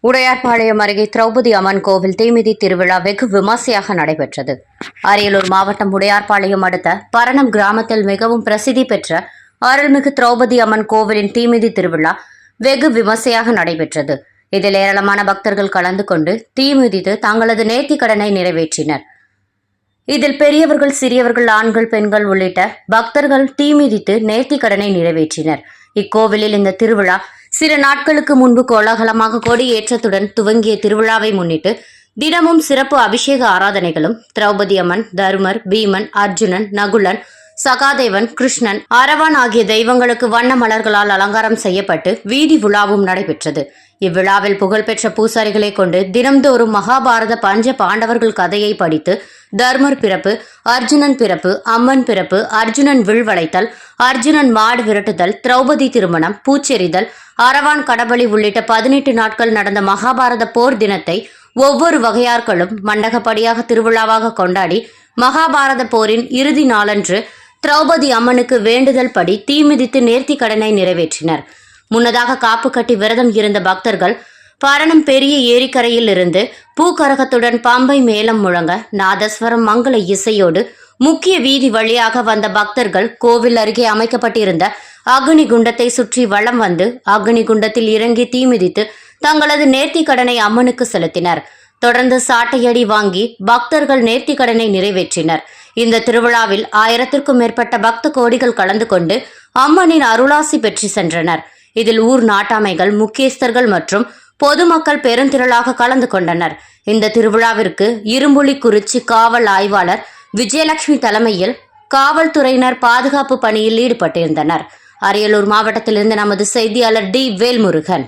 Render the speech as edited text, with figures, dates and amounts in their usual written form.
உடையார்பாளையம் அருகே திரௌபதி அம்மன் கோவில் தீமிதி திருவிழா வெகு விமர்சையாக நடைபெற்றது. அரியலூர் மாவட்டம் உடையார்பாளையம் அடுத்த பரணம் கிராமத்தில் மிகவும் பிரசித்தி பெற்ற அருள்மிகு திரௌபதி அம்மன் கோவிலின் தீமிதி திருவிழா வெகு விமர்சையாக நடைபெற்றது. இதில் ஏராளமான பக்தர்கள் கலந்து கொண்டு தீமிதித்து தங்களது நேர்த்திக் கடனை நிறைவேற்றினர். இதில் பெரியவர்கள், சிறியவர்கள், ஆண்கள், பெண்கள் உள்ளிட்ட பக்தர்கள் தீமிதித்து நேர்த்திக் கடனை நிறைவேற்றினர். இக்கோவிலில் இந்த திருவிழா சில நாட்களுக்கு முன்பு கோலாகலமாக கொடியேற்றத்துடன் துவங்கிய திருவிழாவை முன்னிட்டு தினமும் சிறப்பு அபிஷேக ஆராதனைகளும் திரௌபதி அம்மன், தருமர், பீமன், அர்ஜுனன், நகுலன், சகாதேவன், கிருஷ்ணன், அரவான் ஆகிய தெய்வங்களுக்கு வண்ண மலர்களால் அலங்காரம் செய்யப்பட்டு வீதி விழாவும் நடைபெற்றது. இவ்விழாவில் புகழ்பெற்ற பூசாரிகளை கொண்டு தினம்தோறும் மகாபாரத பஞ்ச பாண்டவர்கள் கதையை படித்து தர்மர் பிறப்பு, அர்ஜுனன் பிறப்பு, அம்மன் பிறப்பு, அர்ஜுனன் வில் வளைத்தல், அர்ஜுனன் மாடு விரட்டுதல், திரௌபதி திருமணம், பூச்செறிதல், அரவான் கடபலி உள்ளிட்ட 18 நாட்கள் நடந்த மகாபாரத போர் தினத்தை ஒவ்வொரு வகையார்களும் மண்டகப்படியாக திருவிழாவாக கொண்டாடி மகாபாரத போரின் இறுதி நாளன்று திரௌபதி அம்மனுக்கு வேண்டுதல் படி தீமிதித்து நேர்த்தி கடனை நிறைவேற்றினர். முன்னதாக காப்பு கட்டி விரதம் இருந்த பக்தர்கள் பரணம் பெரிய ஏரிக்கரையில் இருந்து பூக்கரகத்துடன் பம்பை மேளம் முழங்க நாதஸ்வரம் மங்கள இசையோடு முக்கிய வீதி வழியாக வந்த பக்தர்கள் கோவில் அருகே அமைக்கப்பட்டிருந்த அக்னி குண்டத்தை சுற்றி வலம் வந்து அக்னி குண்டத்தில் இறங்கி தீமிதித்து தங்களது நேர்த்தி கடனை அம்மனுக்கு செலுத்தினர். தொடர்ந்து சாட்டையடி வாங்கி பக்தர்கள் நேர்த்தி கடனை நிறைவேற்றினர். இந்த திருவிழாவில் 1000க்கும் மேற்பட்ட பக்த கோடிகள் கலந்து கொண்டு அம்மனின் அருளாசி பெற்று சென்றனர். இதில் ஊர் நாட்டாமைகள், முக்கியஸ்தர்கள் மற்றும் பொதுமக்கள் பெருந்திரளாக கலந்து கொண்டனர். இந்த திருவிழாவிற்கு இரும்புலிக்குறிச்சி காவல் ஆய்வாளர் விஜயலட்சுமி தலைமையில் காவல்துறையினர் பாதுகாப்பு பணியில் ஈடுபட்டிருந்தனர். அரியலூர் மாவட்டத்திலிருந்து நமது செய்தியாளர் டி. வேல்முருகன்.